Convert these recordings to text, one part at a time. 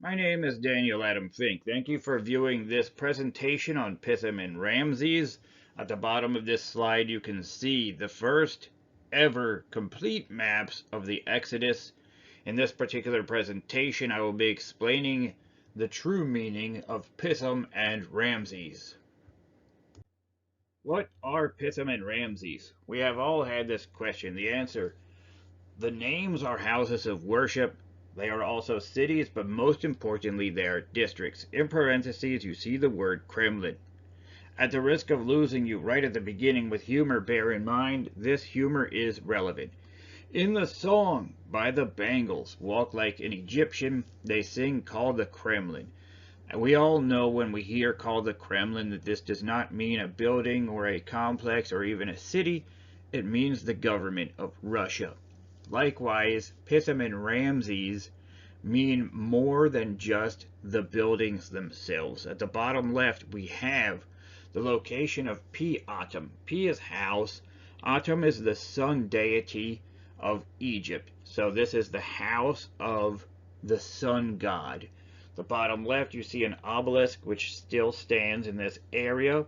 My name is Daniel Adam Fink. Thank you for viewing this presentation on Pithom and Raamses. At the bottom of this slide you can see the first ever complete maps of the Exodus. In this particular presentation I will be explaining the true meaning of Pithom and Raamses. What are Pithom and Raamses? We have all had this question. The answer: the names are houses of worship. They are also cities, but most importantly, they are districts. In parentheses, you see the word Kremlin. At the risk of losing you right at the beginning with humor, bear in mind, this humor is relevant. In the song by the Bangles, Walk Like an Egyptian, they sing Call the Kremlin. And we all know when we hear Call the Kremlin that this does not mean a building or a complex or even a city. It means the government of Russia. Likewise, Pithom and Raamses mean more than just the buildings themselves. At the bottom left, we have the location of Pithom. P is house. Atum is the sun deity of Egypt. So this is the house of the sun god. The bottom left, you see an obelisk which still stands in this area.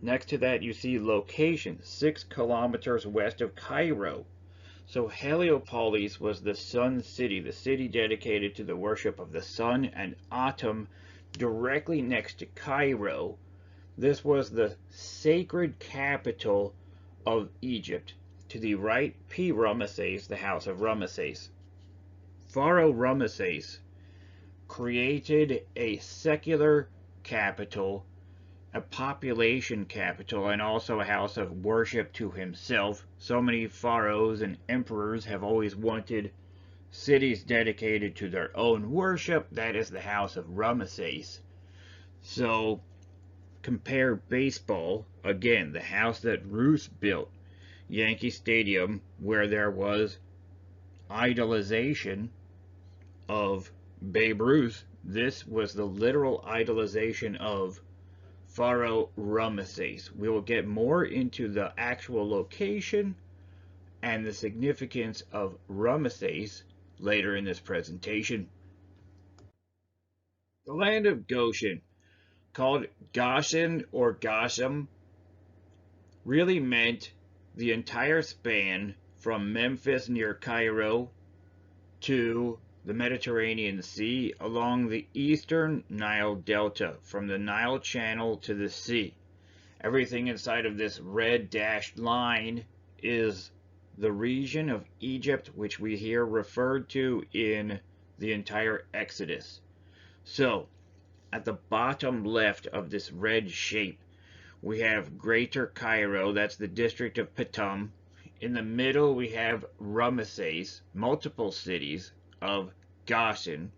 Next to that, you see location, 6 kilometers west of Cairo. So Heliopolis was the sun city, the city dedicated to the worship of the sun, and Atum, directly next to Cairo. This was the sacred capital of Egypt. To the right, P. Raamses, the house of Raamses. Pharaoh Raamses created a secular capital, a population capital, and also a house of worship to himself. So many pharaohs and emperors have always wanted cities dedicated to their own worship. That is the house of Raamses. So compare baseball, again, the house that Ruth built, Yankee Stadium, where there was idolization of Babe Ruth. This was the literal idolization of Pharaoh Raamses. We will get more into the actual location and the significance of Raamses later in this presentation. The land of Goshen, called Goshen or Goshen, really meant the entire span from Memphis near Cairo to the Mediterranean Sea along the eastern Nile Delta, from the Nile Channel to the sea. Everything inside of this red dashed line is the region of Egypt, which we hear referred to in the entire Exodus. So, at the bottom left of this red shape, we have Greater Cairo, that's the district of Pithom. In the middle, we have Raamses, multiple cities of Goshen.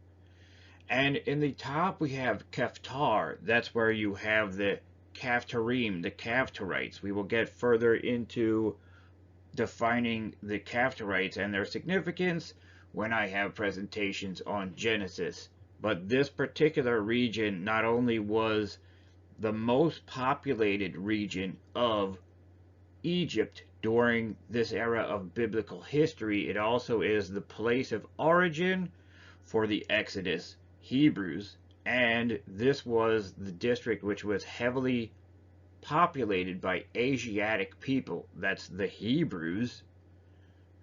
And in the top, we have Keftar. That's where you have the Kaftarim, the Kaftarites. We will get further into defining the Kaftarites and their significance when I have presentations on Genesis. But this particular region not only was the most populated region of Egypt during this era of biblical history, it also is the place of origin for the Exodus Hebrews, and this was the district which was heavily populated by Asiatic people. That's the Hebrews,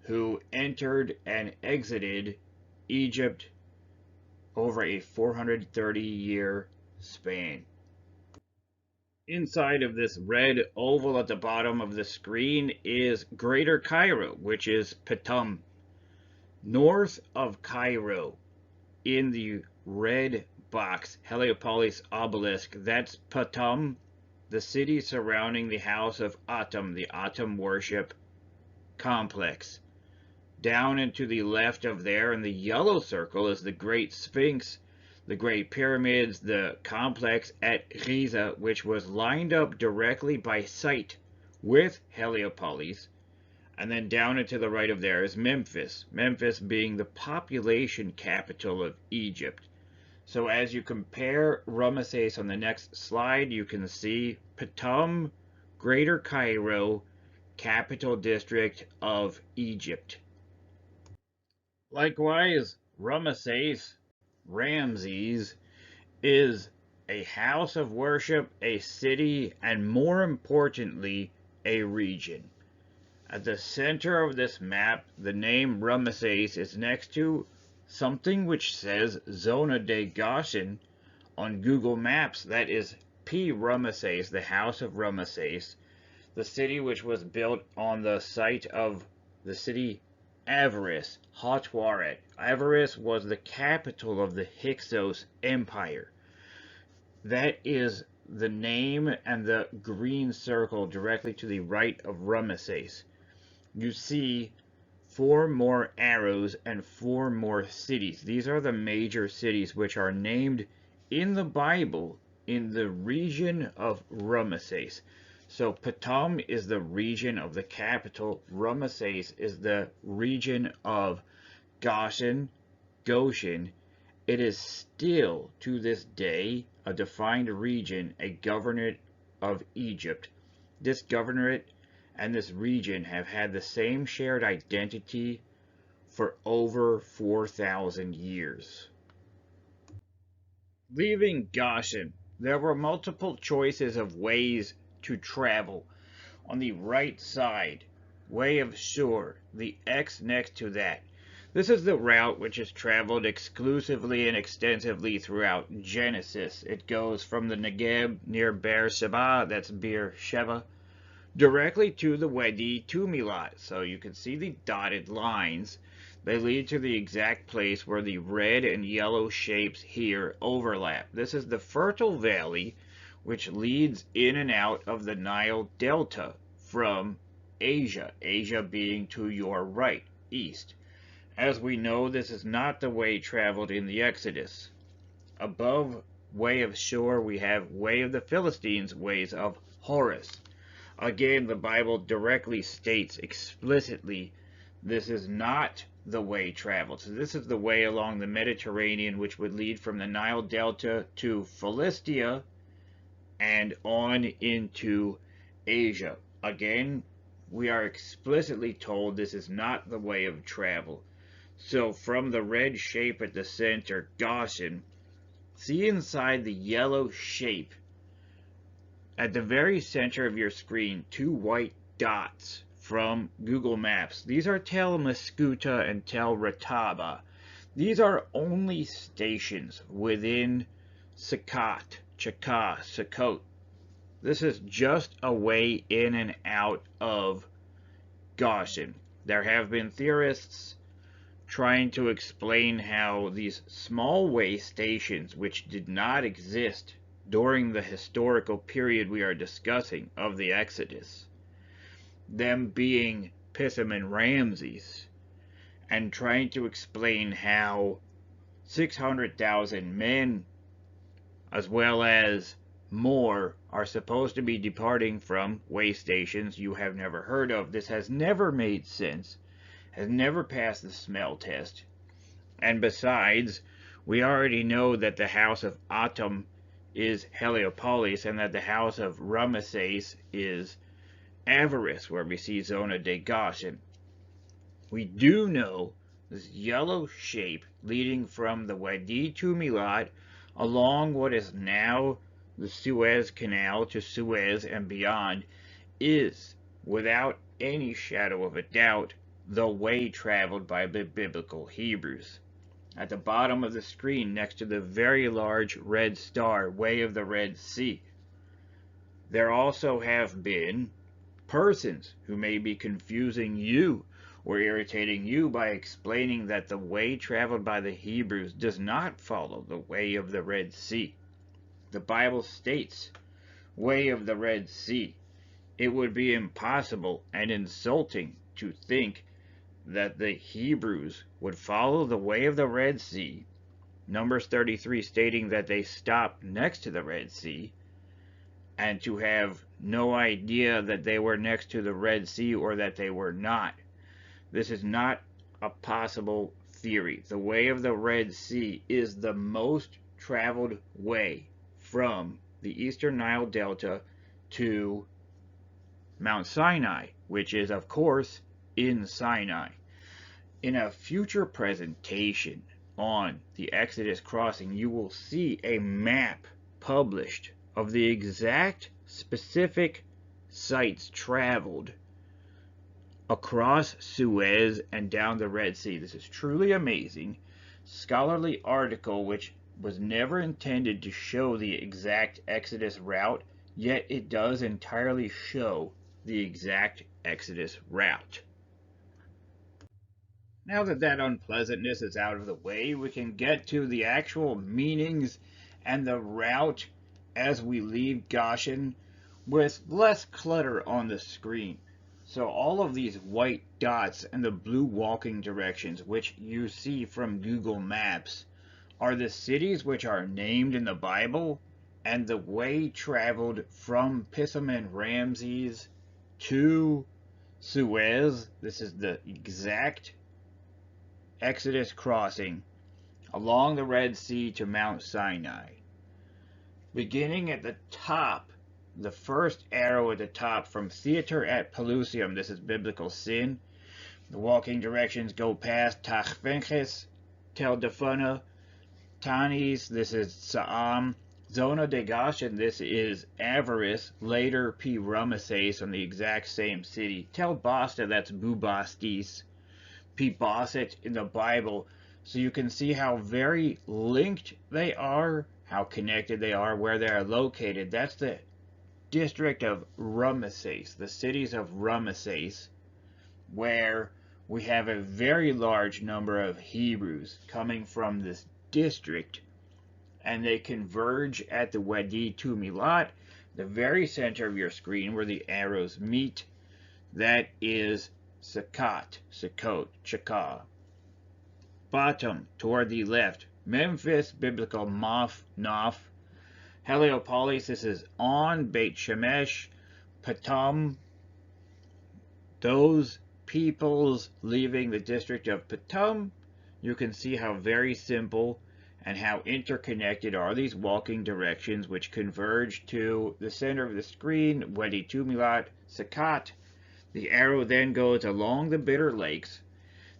who entered and exited Egypt over a 430-year span. Inside of this red oval at the bottom of the screen is Greater Cairo, which is Pithom. North of Cairo, in the red box, Heliopolis obelisk, that's Pithom, the city surrounding the house of Atum, the Atum worship complex. Down and to the left of there in the yellow circle is the Great Sphinx, the Great Pyramids, the complex at Giza, which was lined up directly by sight with Heliopolis. And then down and to the right of there is Memphis, Memphis being the population capital of Egypt. So as you compare Raamses on the next slide, you can see Pithom, Greater Cairo, capital district of Egypt. Likewise, Raamses Raamses is a house of worship, a city, and more importantly, a region. At the center of this map, the name Raamses is next to something which says Zona de Goshen on Google Maps. That is P. Raamses, the House of Raamses, the city which was built on the site of the city Avaris, Hotwaret. Avaris was the capital of the Hyksos Empire. That is the name and the green circle directly to the right of Raamses. You see 4 more arrows and 4 more cities. These are the major cities which are named in the Bible in the region of Raamses. So Pithom is the region of the capital. Raamses is the region of Goshen. It is still to this day a defined region, a governorate of Egypt. This governorate and this region have had the same shared identity for over 4,000 years. Leaving Goshen, there were multiple choices of ways to travel. On the right side, Way of Shur, the X next to that. This is the route which is traveled exclusively and extensively throughout Genesis. It goes from the Negeb near Beersheba, that's Beersheba, directly to the Wadi Tumilat. So you can see the dotted lines. They lead to the exact place where the red and yellow shapes here overlap. This is the fertile valley which leads in and out of the Nile Delta from Asia, Asia being to your right, east. As we know, this is not the way traveled in the Exodus. Above Way of Shur, we have Way of the Philistines, Ways of Horus. Again, the Bible directly states explicitly this is not the way traveled. So this is the way along the Mediterranean, which would lead from the Nile Delta to Philistia and on into Asia. Again, we are explicitly told this is not the way of travel. So from the red shape at the center, Goshen, see inside the yellow shape at the very center of your screen, 2 white dots from Google Maps. These are Tel Mascuta and Tel Rataba. These are only stations within Sukkot. This is just a way in and out of Goshen. There have been theorists trying to explain how these small way stations, which did not exist during the historical period we are discussing of the Exodus, them being Pithom and Raamses, and trying to explain how 600,000 men, as well as more, are supposed to be departing from way stations you have never heard of. This has never made sense, has never passed the smell test. And besides, we already know that the house of Atum is Heliopolis and that the house of Raamses is Avaris, where we see Zona de Goshen. We do know this yellow shape leading from the Wadi Tumilat along what is now the Suez Canal to Suez and beyond is, without any shadow of a doubt, the way traveled by the biblical Hebrews. At the bottom of the screen, next to the very large red star, Way of the Red Sea, there also have been persons who may be confusing you or irritating you by explaining that the way traveled by the Hebrews does not follow the way of the Red Sea. The Bible states, Way of the Red Sea. It would be impossible and insulting to think that the Hebrews would follow the way of the Red Sea, Numbers 33 stating that they stopped next to the Red Sea, and to have no idea that they were next to the Red Sea or that they were not. This is not a possible theory. The way of the Red Sea is the most traveled way from the eastern Nile Delta to Mount Sinai, which is, of course, in Sinai. In a future presentation on the Exodus crossing, you will see a map published of the exact specific sites traveled across Suez and down the Red Sea. This is truly amazing. Scholarly article which was never intended to show the exact Exodus route, yet it does entirely show the exact Exodus route. Now that that unpleasantness is out of the way, we can get to the actual meanings and the route as we leave Goshen with less clutter on the screen. So all of these white dots and the blue walking directions, which you see from Google Maps, are the cities which are named in the Bible and the way traveled from Pithom and Raamses to Suez. This is the exact Exodus crossing along the Red Sea to Mount Sinai. Beginning at the top, the first arrow at the top from Theater at Pelusium, this is biblical sin. The walking directions go past Tachvenches, Tel Defuna, Tanis, this is Saam, Zona de Goshen, this is Avarice, later P. Raamses from the exact same city. Tel Basta, that's Bubastis, P. Bosset in the Bible. So you can see how very linked they are, how connected they are, where they are located. That's the district of Raamses, the cities of Raamses, where we have a very large number of Hebrews coming from this district, and they converge at the Wadi Tumilat, the very center of your screen where the arrows meet. That is Sukkot, Chakah. Bottom, toward the left, Memphis, biblical Maf, Naf. Heliopolis, this is on Beit Shemesh, Pithom. Those peoples leaving the district of Pithom, you can see how very simple and how interconnected are these walking directions which converge to the center of the screen, Wadi Tumilat, Sukkot. The arrow then goes along the Bitter Lakes.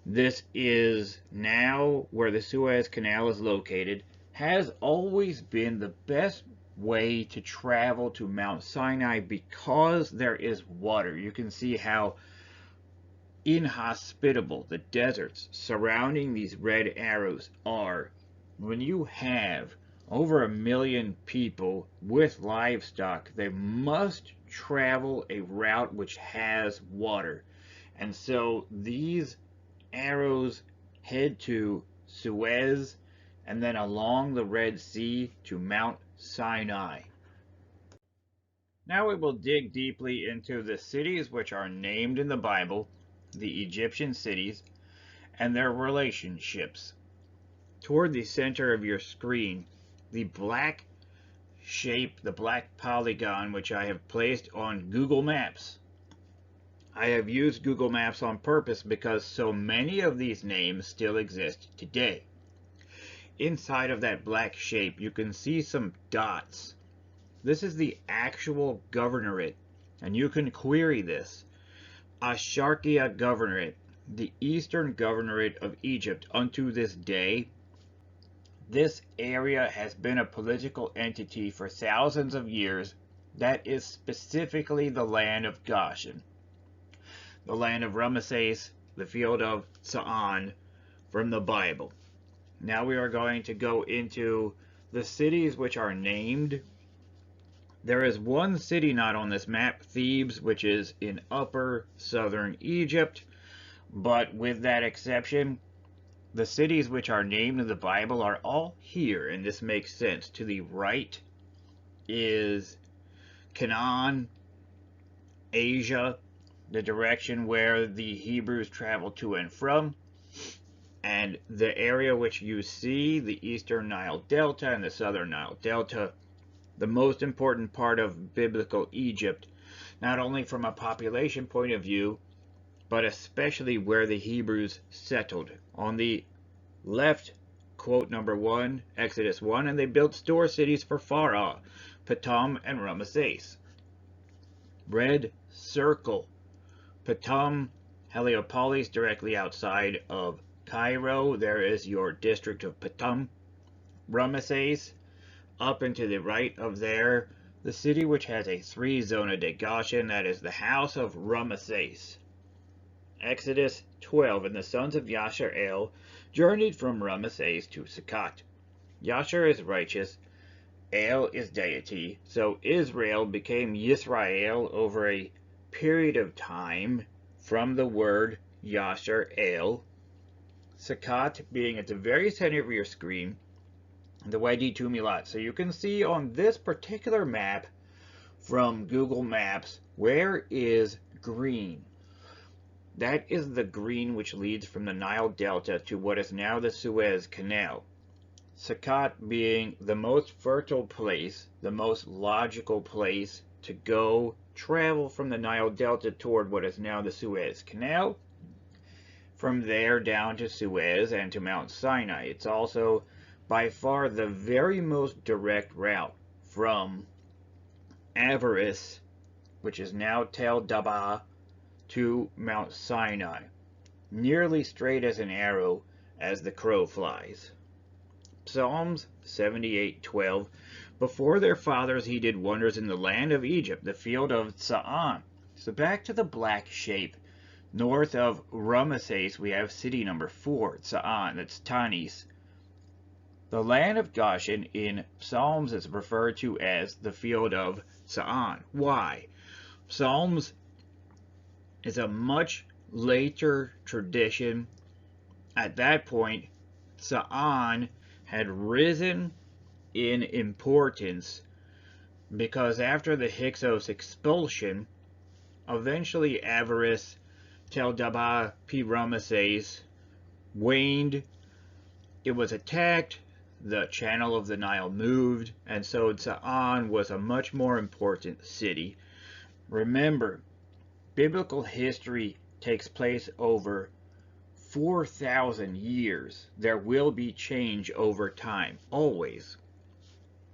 This is now where the Suez Canal is located. Has always been the best way to travel to Mount Sinai because there is water. You can see how inhospitable the deserts surrounding these red arrows are. When you have over 1 million people with livestock, they must travel a route which has water. And so these arrows head to Suez and then along the Red Sea to Mount Sinai. Now we will dig deeply into the cities which are named in the Bible, the Egyptian cities, and their relationships. Toward the center of your screen, the black shape, the black polygon which I have placed on Google Maps. I have used Google Maps on purpose because so many of these names still exist today. Inside of that black shape, you can see some dots. This is the actual governorate, and you can query this. Asharkia Governorate, the eastern governorate of Egypt unto this day. This area has been a political entity for thousands of years that is specifically the land of Goshen, the land of Raamses, the field of Sa'an from the Bible. Now we are going to go into the cities which are named. There is one city not on this map, Thebes, which is in upper southern Egypt, but with that exception, the cities which are named in the Bible are all here, and this makes sense. To the right is Canaan, Asia, the direction where the Hebrews traveled to and from, and the area which you see, the eastern Nile Delta and the southern Nile Delta, the most important part of biblical Egypt, not only from a population point of view, but especially where the Hebrews settled. On the left, quote number 1, Exodus 1, and they built store cities for Pharaoh, Pithom and Raamses. Red circle, Pithom, Heliopolis, directly outside of Cairo, there is your district of Pithom, Raamses. Up and to the right of there, the city which has a three-zona de Goshen, that is the house of Raamses. Exodus 12, and the sons of Yashar'el journeyed from Raamses to Sukkot. Yashar is righteous, El is deity, so Israel became Yisrael over a period of time from the word Yashar-El. Sukkot being at the very center of your screen, the Wadi Tumilat. So you can see on this particular map from Google Maps, where is green? That is the green which leads from the Nile Delta to what is now the Suez Canal. Sukkot being the most fertile place, the most logical place to go travel from the Nile Delta toward what is now the Suez Canal. From there down to Suez and to Mount Sinai. It's also by far the very most direct route from Avaris, which is now Tel Dab'a, to Mount Sinai, nearly straight as an arrow as the crow flies. Psalms 78:12. Before their fathers he did wonders in the land of Egypt, the field of Sa'an. So back to the black shape. North of Raamses we have city number 4, Sa'an, that's Tanis. The land of Goshen in Psalms is referred to as the field of Sa'an. Why? Psalms is a much later tradition. At that point, Sa'an had risen in importance because after the Hyksos expulsion, eventually Avaris, Tel Dab'a, P. Raamses waned. It was attacked, the channel of the Nile moved, and so Sa'an was a much more important city. Remember, biblical history takes place over 4,000 years. There will be change over time, always.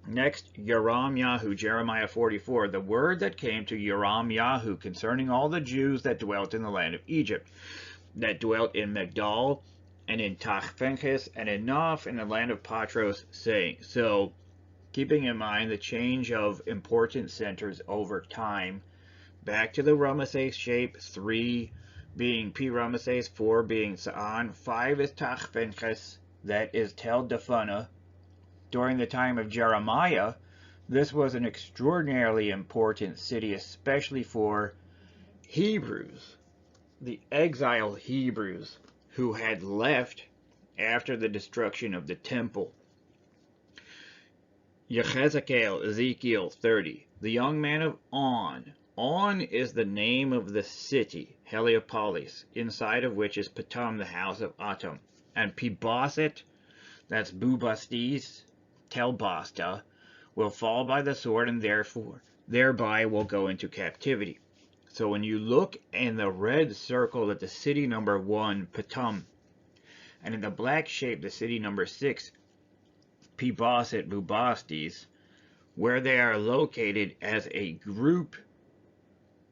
Next, Yahu, Jeremiah 44, the word that came to Yahu concerning all the Jews that dwelt in the land of Egypt, that dwelt in Migdol, and in Tachphenches, and in Noph, in the land of Patros, saying. So, keeping in mind the change of important centers over time, back to the Raamses shape, 3 being P. Raamses, 4 being Sa'an, 5 is Tachphenches, that is Tel Dafana. During the time of Jeremiah, this was an extraordinarily important city, especially for Hebrews, the exile Hebrews who had left after the destruction of the temple. Yechezkel, Ezekiel 30, the young man of On. On is the name of the city, Heliopolis, inside of which is Pithom, the house of Atum. And Piboset, that's Bubastis, Telbasta, will fall by the sword and thereby will go into captivity. So when you look in the red circle at the city number 1, Pithom, and in the black shape, the city number 6, Piboset, Bubastis, where they are located as a group,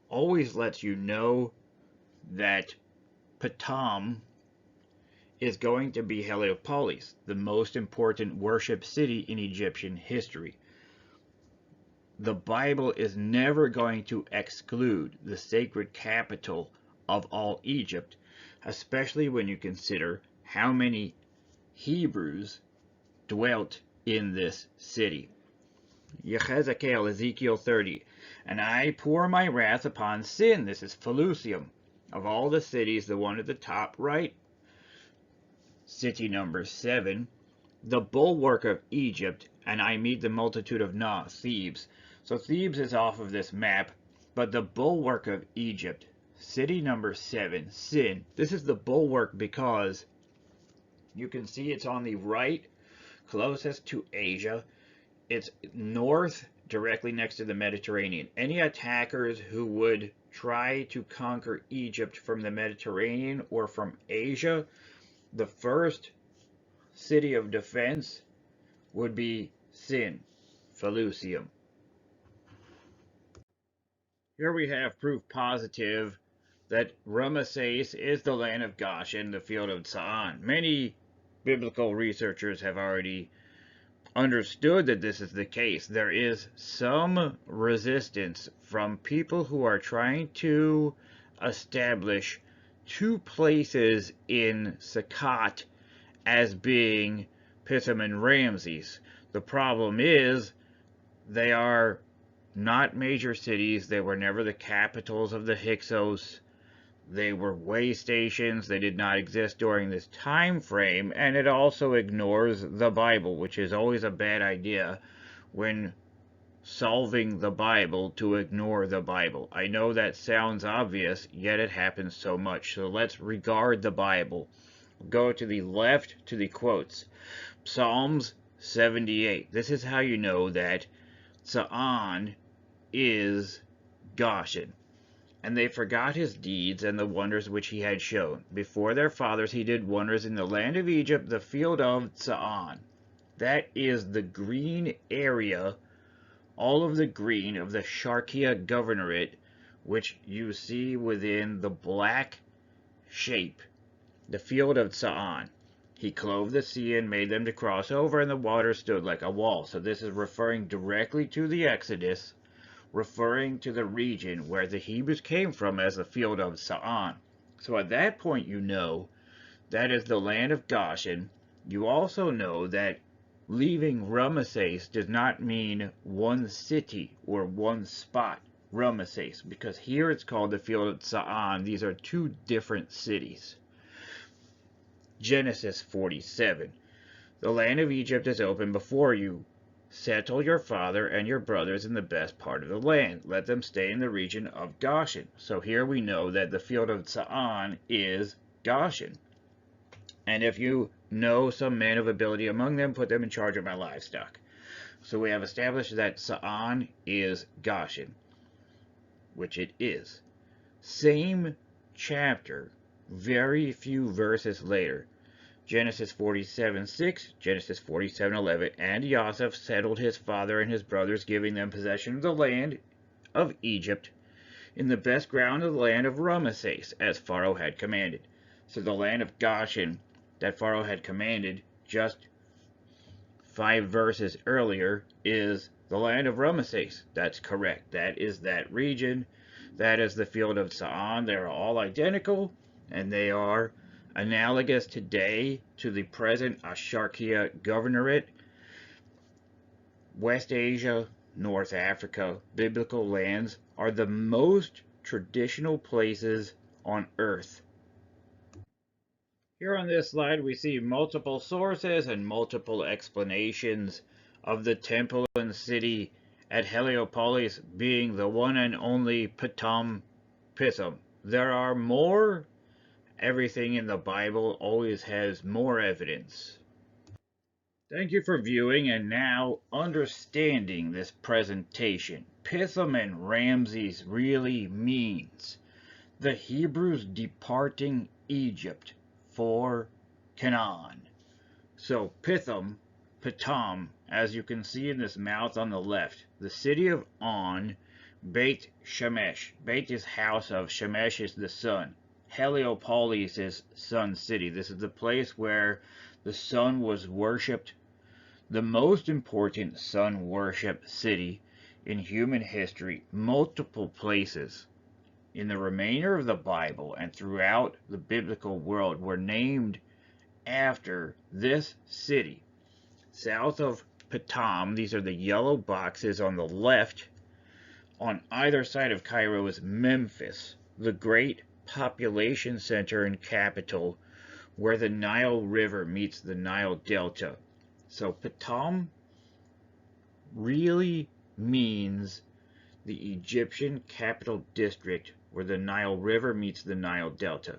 always lets you know that Pithom is going to be Heliopolis, the most important worship city in Egyptian history. The Bible is never going to exclude the sacred capital of all Egypt, especially when you consider how many Hebrews dwelt in this city. Yechezkel, Ezekiel 30, and I pour my wrath upon sin. This is Pelusium. Of all the cities, the one at the top right, city number 7, the bulwark of Egypt, and I meet the multitude of Thebes. So Thebes is off of this map, but the bulwark of Egypt, city number 7, Sin. This is the bulwark because you can see it's on the right, closest to Asia. It's north, directly next to the Mediterranean. Any attackers who would try to conquer Egypt from the Mediterranean or from Asia, the first city of defense would be Sin, Pelusium. Here we have proof positive that Raamses is the land of Goshen, the field of Sa'an. Many biblical researchers have already understood that this is the case. There is some resistance from people who are trying to establish two places in Sakkot as being Pithom and Raamses. The problem is they are not major cities. They were never the capitals of the Hyksos. They were way stations. They did not exist during this time frame, and it also ignores the Bible, which is always a bad idea when solving the Bible to ignore the Bible. I know that sounds obvious, yet it happens so much. So let's regard the Bible. Go to the left to the quotes. Psalms 78. This is how you know that Sa'an is Goshen. And they forgot his deeds and the wonders which he had shown. Before their fathers he did wonders in the land of Egypt, the field of Sa'an. That is the green area, all of the green of the Sharkia governorate, which you see within the black shape, the field of Sa'an. He clove the sea and made them to cross over, and the water stood like a wall. So this is referring directly to the Exodus, referring to the region where the Hebrews came from as the field of Sa'an. So at that point you know that is the land of Goshen. You also know that leaving Raamses does not mean one city or one spot, Raamses, because here it's called the field of Sa'an. These are two different cities. Genesis 47. The land of Egypt is open before you. Settle your father and your brothers in the best part of the land. Let them stay in the region of Goshen. So here we know that the field of Sa'an is Goshen. And if you know some men of ability among them, put them in charge of my livestock. So we have established that Sa'an is Goshen, which it is. Same chapter, very few verses later. Genesis 47:6, Genesis 47:11, and Joseph settled his father and his brothers, giving them possession of the land of Egypt in the best ground of the land of Raamses, as Pharaoh had commanded. So the land of Goshen that Pharaoh had commanded just 5 verses earlier is the land of Raamses. That's correct. That is that region. That is the field of Sa'an. They are all identical, and they are analogous today to the present Asharkia governorate. West Asia, North Africa, biblical lands are the most traditional places on earth. Here on this slide we see multiple sources and multiple explanations of the temple and city at Heliopolis being the one and only Pithom. There are more. Everything in the Bible always has more evidence. Thank you for viewing and now understanding this presentation. Pithom and Raamses really means the Hebrews departing Egypt for Canaan. So Pithom, as you can see in this mouth on the left, the city of On, Beit Shemesh. Beit is house of, Shemesh is the sun. Heliopolis is sun city. This is the place where the sun was worshipped, the most important sun worship city in human history. Multiple places in the remainder of the Bible and throughout the biblical world were named after this city. South of Pithom, these are the yellow boxes on the left. On either side of Cairo is Memphis, the great population center and capital where the Nile River meets the Nile Delta. So Pithom really means the Egyptian capital district where the Nile River meets the Nile Delta.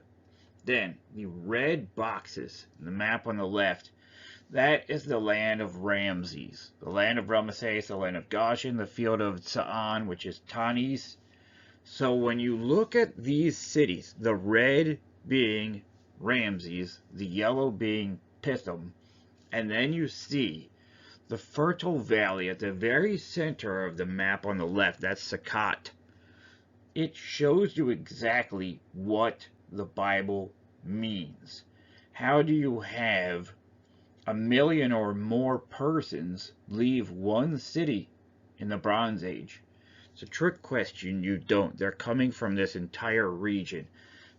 Then the red boxes, the map on the left, that is the land of Raamses, the land of Raamses, the land of Goshen, the field of Sa'an, which is Tanis. So when you look at these cities, the red being Raamses, the yellow being Pithom, and then you see the fertile valley at the very center of the map on the left, that's Sakkot. It shows you exactly what the Bible means. How do you have 1 million or more persons leave one city in the Bronze Age? It's a trick question. You don't. They're coming from this entire region.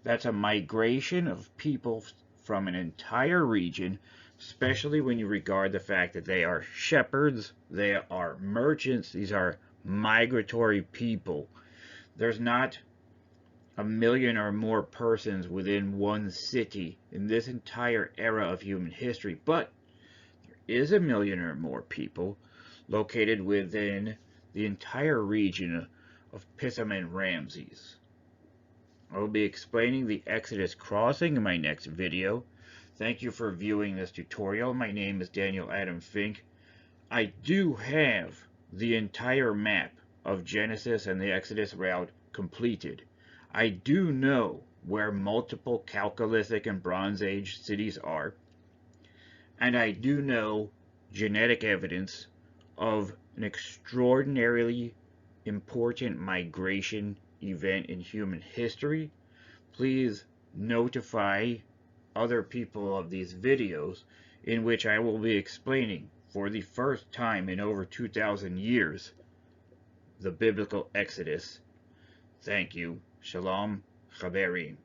That's a migration of people from an entire region, especially when you regard the fact that they are shepherds, they are merchants, these are migratory people. There's not 1 million or more persons within one city in this entire era of human history, but there is 1 million or more people located within the entire region of Pithom and Raamses. I will be explaining the Exodus crossing in my next video. Thank you for viewing this tutorial. My name is Daniel Adam Fink. I do have the entire map of Genesis and the Exodus route completed. I do know where multiple Chalcolithic and Bronze Age cities are. And I do know genetic evidence of an extraordinarily important migration event in human history. Please notify other people of these videos in which I will be explaining for the first time in over 2,000 years the biblical Exodus. Thank you. Shalom, Chaverim.